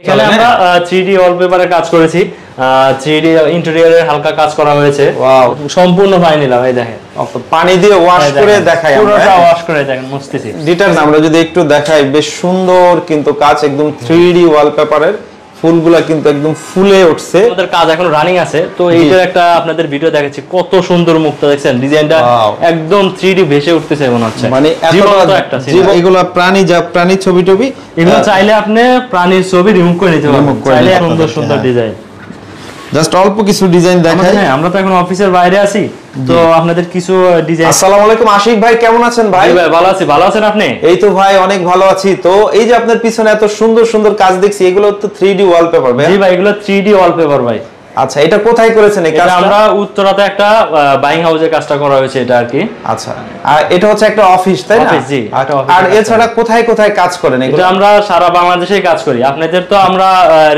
এখানে আমরা 3D ওয়ালপেপারে কাজ করেছি, 3D ইন্টেরিয়রের হালকা কাজ করা হয়েছে। ওয়াও, সম্পূর্ণ ফাইনাল ভাই দেখেন। পানি দিয়ে ওয়াশ করে দেখাই আমরা, পুরোটা ওয়াশ করে দেখেন মুছতেছি। ডিটেইলস আমরা যদি একটু দেখাই, বেশ সুন্দর কিন্তু কাজ, একদম 3D ওয়ালপেপারের ফুলগুলা কিন্তু একদম ফুলে উঠছে। আমাদের কাজ এখন রানিং আছে, তো এইটার একটা আপনাদের ভিডিও দেখাচ্ছি, কত সুন্দর মুখটা দেখছেন, ডিজাইনটা একদম 3D ভেসে উঠতেছে মনে হচ্ছে, মানে জীবন্ত একটা সিন। এগুলা প্রাণী ছবি টবি, এগুলো চাইলে আপনি প্রাণীর ছবি রিমুভ করে নিতে পারবেন, চাইলে সুন্দর সুন্দর ডিজাইন। জাস্ট অল্প কিছু ডিজাইন দেখাই। হ্যাঁ, আমরা তো এখন অফিসের বাইরে আছি, তো আপনাদের কিছু ডিজাইন। আসসালামু আলাইকুম আশিক ভাই, কেমন আছেন ভাই? ভাই ভালো আছি, ভালো আছেন আপনি? এই তো ভাই অনেক ভালো আছি। তো এই যে আপনার পিছনে এত সুন্দর সুন্দর কাজ দেখছি, এগুলো তো 3D ওয়ালপেপার ভাই? জি ভাই, এগুলো 3D ওয়ালপেপার ভাই। আচ্ছা, এটা কোথায় করেছেন এই কাজটা? আমরা উত্তরাতে একটা বাইং হাউসে কাজটা করা হয়েছে এটা আর কি। আচ্ছা, আর এটা হচ্ছে একটা অফিস তাই না? অফিস, জি। আর এছাড়া কোথায় কোথায় কাজ করেন এগুলো? এটা আমরা সারা বাংলাদেশেই কাজ করি। আপনাদের তো আমরা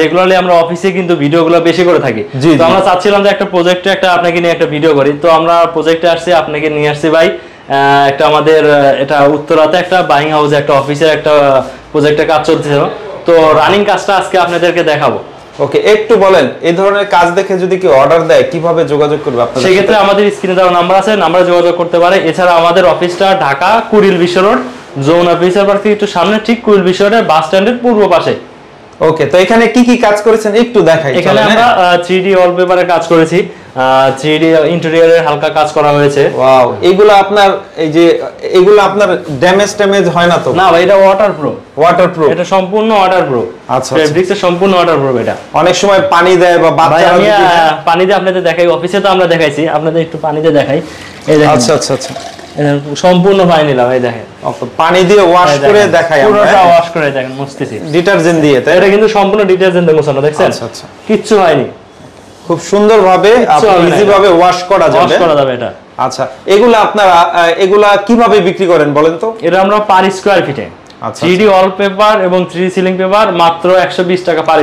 রেগুলারলি আমরা অফিসে কিন্তু ভিডিওগুলো বেশি করে থাকি, তো আমরা চাচ্ছিলাম যে একটা প্রজেক্টে একটা আপনাকে নিয়ে একটা ভিডিও করি, তো আমরা প্রজেক্টে আসছি, আপনাকে নিয়ে আসছি ভাই। একটা আমাদের এটা উত্তরাতে একটা বাইং হাউসে একটা অফিসের একটা প্রজেক্টে কাজ চলছিল, তো রানিং কাজটা আজকে আপনাদেরকে দেখাবো। ওকে, একটু বলেন এই ধরনের কাজ দেখে যদি কি অর্ডার দেয় কিভাবে যোগাযোগ করবে আপনাদের? সেই ক্ষেত্রে আমাদের স্ক্রিনে দেওয়া নাম্বার আছে, নাম্বারে যোগাযোগ করতে পারে। এছাড়া আমাদের অফিসটা ঢাকা কুড়িল বিশ্ব রোড, জোন অফিসার পার্ক থেকে একটু সামনে, ঠিক কুড়িল বিশ্ব রোডের বাস স্ট্যান্ডের পূর্ব পাশে। ওকে, তো এখানে কি কি কাজ করেছেন একটু দেখাই। এখানে আমরা 3D ওয়ালপেপারে কাজ করেছি, 3D ইন্টেরিয়রের হালকা কাজ করা হয়েছে। ওয়াও, এগুলো আপনার এই যে এগুলো আপনার ড্যামেজ হয় না তো? না ভাই, এটা ওয়াটারপ্রুফ, এটা সম্পূর্ণ ওয়াটারপ্রুফ। আচ্ছা, ফেব্রিক্সের সম্পূর্ণ ওয়াটারপ্রুফ। এটা অনেক সময় পানি দেয় বা বাচ্চারা, আমি পানি দিয়ে আপনাদের দেখাই, অফিসে তো আমরা দেখাইছি, আপনাদের একটু পানি দিয়ে দেখাই। এই দেখেন। আচ্ছা আচ্ছা আচ্ছা, সম্পূর্ণ ফাইনাল ভাই দেখেন। পানি দিয়ে ওয়াশ করে দেখাই আমরা, পুরোটা ওয়াশ করে দেখেন মুছতেছি ডিটারজেন্ট দিয়ে। তাই এটা কিন্তু সম্পূর্ণ ডিটারজেন্ট দিয়ে মোছানো, দেখছেন? আচ্ছা আচ্ছা, কিচ্ছু হয়নি, খুব সুন্দরভাবে আপনি ইজি ভাবে ওয়াশ করা যাবে এটা। আচ্ছা, এগুলা আপনারা এগুলা কিভাবে বিক্রি করেন বলেন তো? এটা আমরা পার স্কয়ার ফিটে 3D ওয়ালপেপার এবং 3D সিলিং পেপার মাত্র 120 টাকা পার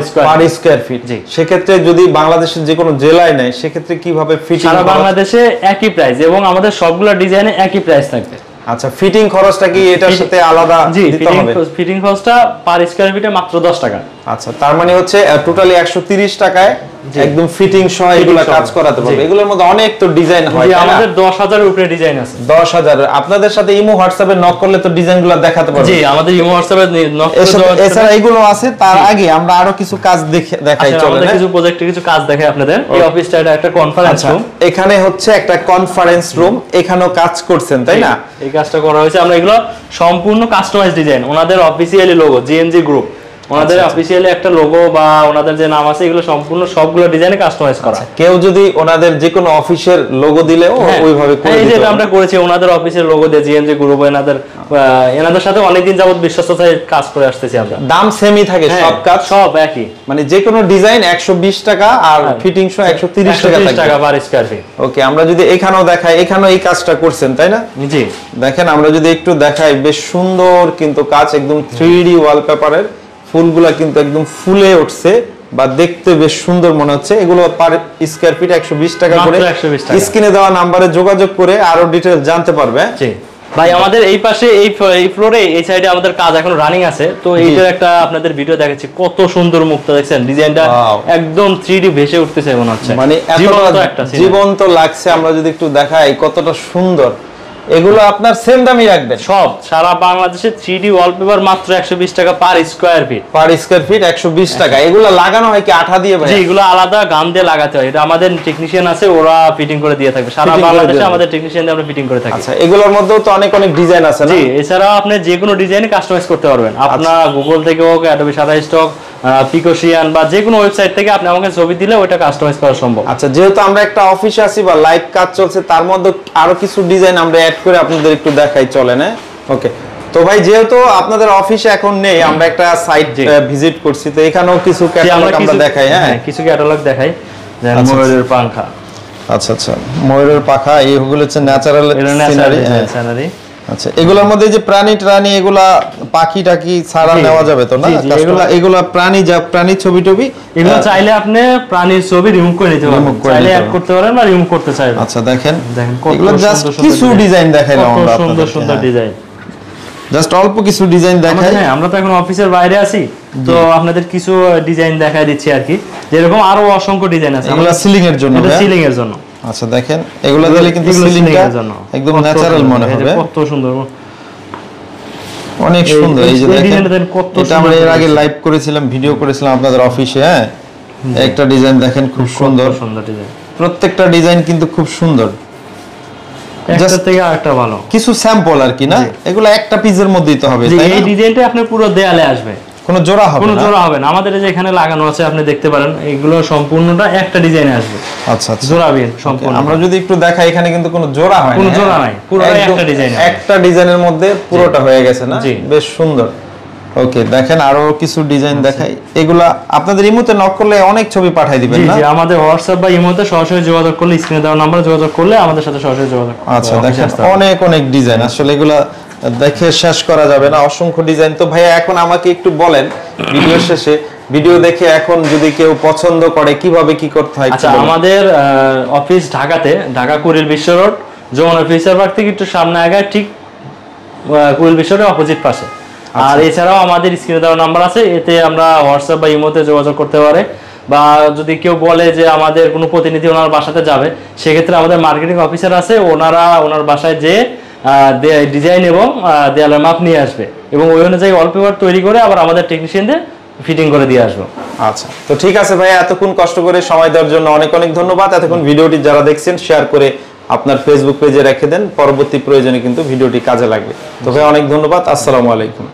স্কয়ার ফিট। জি, সেক্ষেত্রে যদি বাংলাদেশের যে কোনো জেলায় নেয় সেক্ষেত্রে কিভাবে ফিটিং? সারা বাংলাদেশে একই প্রাইস এবং আমাদের সবগুলো ডিজাইনে একই প্রাইস থাকবে। আচ্ছা, ফিটিং খরচটা কি এটার সাথে আলাদা দিতে হবে? ফিটিং খরচটা পার স্কয়ার ফিটে মাত্র 10 টাকা। আচ্ছা, তার মানে হচ্ছে টোটালি 130 টাকায় একদম ফিটিং সহ এগুলা কাজ করাতে পারবে। এগুলোর মধ্যে অনেক তো ডিজাইন হয়, আমাদের 10,000 এর উপরে ডিজাইন আছে। 10,000। আপনাদের সাথে ইমো হোয়াটসঅ্যাপে নক করলে তো ডিজাইনগুলো দেখাতে পারবে? জি, আমাদের ইমো হোয়াটসঅ্যাপে নক করে। এছাড়া এগুলো আছে, তার আগে আমরা আরো কিছু কাজ দেখাই, চলেন আমাদের কিছু প্রজেক্টে কিছু কাজ দেখাই আপনাদের। এই অফিসটা এটা একটা কনফারেন্স রুম, এখানে হচ্ছে একটা কনফারেন্স রুম, এখানেও কাজ করছেন তাই না? এই কাজটা করা হয়েছে। আমরা এগুলো সম্পূর্ণ কাস্টমাইজ ডিজাইন, ওনাদের অফিসিয়ালি লোগো জিএনজি গ্রুপ, ওনাদের অফিসিয়ালি একটা লোগো বা ওনাদের যে নাম আছে, এগুলো সম্পূর্ণ সবগুলো ডিজাইনে কাস্টমাইজ করা। কেউ যদি ওনাদের যে কোনো অফিসের লোগো দিলেও ওইভাবে করে দিতে। এই যে আমরা করেছি ওনাদের অফিসের লোগো দিয়ে, জিএনজি গ্রুপ, এনাদের সাথে অনেকদিন যাবত বিশ্বস্ততায় কাজ করে আসতেছি আমরা। দাম সেমই থাকে সব কাজ, সব একই, মানে যে কোনো ডিজাইন 120 টাকা আর ফিটিং সহ 130 টাকা পার স্কয়ার ফিট। ওকে, আমরা যদি এখানেও দেখাই, এখানেও এই কাজটা করছেন তাই না? জি, দেখেন আমরা যদি একটু দেখাই, বেশ সুন্দর কিন্তু কাজ, একদম 3D ওয়ালপেপারের ফুলগুলা কিন্তু একদম ফুলে উঠছে বা দেখতে বেশ সুন্দর মনে হচ্ছে। এগুলো পার স্কয়ার ফিট 120 টাকা করে। স্ক্রিনে দেওয়া নম্বরে যোগাযোগ করে আরো ডিটেইলস জানতে পারবে। জি ভাই, আমাদের এই পাশে এই ফ্লোরে এই সাইডে আমাদের কাজ এখন রানিং আছে, তো এইটার একটা আপনাদের ভিডিও দেখাচ্ছি, কত সুন্দর মুখটা দেখছেন, ডিজাইনটা একদম 3D ভেসে উঠতেছে মনে হচ্ছে, মানে জীবন্ত লাগছে। আমরা যদি একটু দেখাই কতটা সুন্দর, এগুলো আপনার সেম দামই রাখবেন সব সারা বাংলাদেশে। 3D ওয়ালপেপার মাত্র 120 টাকা পার স্কয়ার ফিট। 120 টাকা। এগুলো লাগানো হয় কি আঠা দিয়ে ভাই? জি, এগুলো আলাদা গাম দিয়ে লাগাতে হয়, এটা আমাদের টেকনিশিয়ান আছে, ওরা ফিটিং করে দিয়ে থাকবে। সারা বাংলাদেশে আমাদের টেকনিশিয়ান দিয়ে আমরা ফিটিং করে থাকি। আচ্ছা, এগুলোর মধ্যেও তো অনেক ডিজাইন আছে না? জি, এছাড়াও আপনি যে কোনো ডিজাইনে কাস্টমাইজ করতে পারবেন। আপনার গুগল থেকে হোক, অ্যাডোবি শাটারস্টক, পিকোশিয়ান বা যে কোনো ওয়েবসাইট থেকে আপনি আমাকে ছবি দিলে ওটা কাস্টমাইজ করা সম্ভব। আচ্ছা, যেহেতু আমরা একটা অফিসে আছি বা লাইভ কাজ চলছে, তার মধ্যে আরো কিছু ডিজাইন আমরা অ্যাড করে আপনাদের একটু দেখাই, চলেন? ওকে, তো ভাই যেহেতু আপনাদের অফিসে এখন নেই, আমরা একটা সাইট ভিজিট করছি, তো এখানেও কিছু ক্যাটালগ আমরা দেখাই। হ্যাঁ, কিছু ক্যাটালগ দেখাই, যেমন ময়ূরের পাখা। আচ্ছা আচ্ছা, ময়ূরের পাখা, এইগুলো হচ্ছে ন্যাচারাল সিনারি। আচ্ছা, এগুলোর মধ্যে যে প্রাণী এগুলা পাখি টাকি ছাড়া নেওয়া যাবে তো না? এগুলা প্রাণী ছবি টবি, এগুলো চাইলে আপনি প্রাণীর ছবি রিমুভ করে নিতে পারবেন, চাইলে অ্যাড করতে পারেন বা রিমুভ করতে চাইবেন। আচ্ছা, দেখেন এগুলো জাস্ট কিছু ডিজাইন দেখাইলাম আমরা, সুন্দর সুন্দর ডিজাইন। জাস্ট অল্প কিছু ডিজাইন দেখাই। হ্যাঁ, আমরা তো এখন অফিসের বাইরে আছি, তো আপনাদের কিছু ডিজাইন দেখাই দিচ্ছি আর কি। যেরকম আরো অসংখ্য ডিজাইন আছে। এগুলা সিলিং এর জন্য, এটা সিলিং এর জন্য। আচ্ছা দেখেন, এগুলো দিলে কিন্তু সিলিংটা একদম ন্যাচারাল মনে হবে। কত সুন্দর, অনেক সুন্দর। এই যে দেখেন, এটা আমরা এর আগে লাইভ করেছিলাম, ভিডিও করেছিলাম আপনাদের অফিসে। হ্যাঁ, একটা ডিজাইন দেখেন, খুব সুন্দর সুন্দর ডিজাইন। প্রত্যেকটা ডিজাইন কিন্তু খুব সুন্দর, একটা থেকে আরেকটা ভালো। কিছু স্যাম্পল আর কি না, এগুলো একটা পিসের মধ্যেই তো হবে, তাই না? এই ডিজাইনটা আপনি পুরো দেয়ালে আসবে, কোনো জোড়া হবে না, কোনো জোড়া হবে না। আমাদের এই যে এখানে লাগানো আছে, আপনি দেখতে পারেন, এগুলো সম্পূর্ণটা একটা ডিজাইনে আসবে। আচ্ছা আচ্ছা, জোড়াবেন সম্পূর্ণ। আমরা যদি একটু দেখাই, এখানে কিন্তু কোনো জোড়া হয় না, কোনো জোড়া নাই, পুরোটাই একটা ডিজাইন, একটা ডিজাইনের মধ্যে পুরোটা হয়ে গেছে না, বেশ সুন্দর। ওকে, দেখেন আরো কিছু ডিজাইন দেখাই। এগুলা আপনাদের ইমোতে নক করলে অনেক ছবি পাঠিয়ে দিবেন না? জি, আমাদের হোয়াটসঅ্যাপ বা ইমোতে সরাসরি যোগাযোগ করলে, স্ক্রিনে দেওয়া নাম্বারে যোগাযোগ করলে আমাদের সাথে সরাসরি যোগাযোগ। আচ্ছা, দেখেন অনেক অনেক ডিজাইন, আসলে এগুলা দেখে শেষ করা যাবে না, অসংখ্য ডিজাইন। তো ভাইয়া এখন আমাকে একটু বলেন, ভিডিও শেষে ভিডিও দেখে এখন যদি কেউ পছন্দ করে কিভাবে কি করতে হয়? আচ্ছা, আমাদের অফিস ঢাকাতে, ঢাকা কুড়িল বিশ্ব রোড, যমুনা ফিউচার পার্ক থেকে একটু সামনে আগায়, ঠিক কুড়িল বিশ্ব রোডের অপোজিট পাশে। আর এছাড়াও আমাদের স্ক্রিনে দেওয়া নাম্বার আছে, এতে আমরা হোয়াটসঅ্যাপ বা ইমোতে যোগাযোগ করতে পারে। বা যদি কেউ বলে যে আমাদের কোনো প্রতিনিধি ওনার বাসাতে যাবে, সেক্ষেত্রে আমাদের মার্কেটিং অফিসার আছে, ওনার বাসায় যে ডিজাইন এবং দেয়ালের মাপ নিয়ে আসবে, এবং ওই অনুযায়ী ওয়ালপেপার তৈরি করে আবার আমাদের টেকনিশিয়ানদের ফিটিং করে দিয়ে আসবো। আচ্ছা, তো ঠিক আছে ভাই, এতক্ষণ কষ্ট করে সময় দেওয়ার জন্য অনেক অনেক ধন্যবাদ। এতক্ষণ ভিডিওটি যারা দেখছেন শেয়ার করে আপনার ফেসবুক পেজে রেখে দেন, পরবর্তী প্রয়োজনে কিন্তু ভিডিওটি কাজে লাগবে। তো ভাই অনেক ধন্যবাদ, আসসালামু আলাইকুম।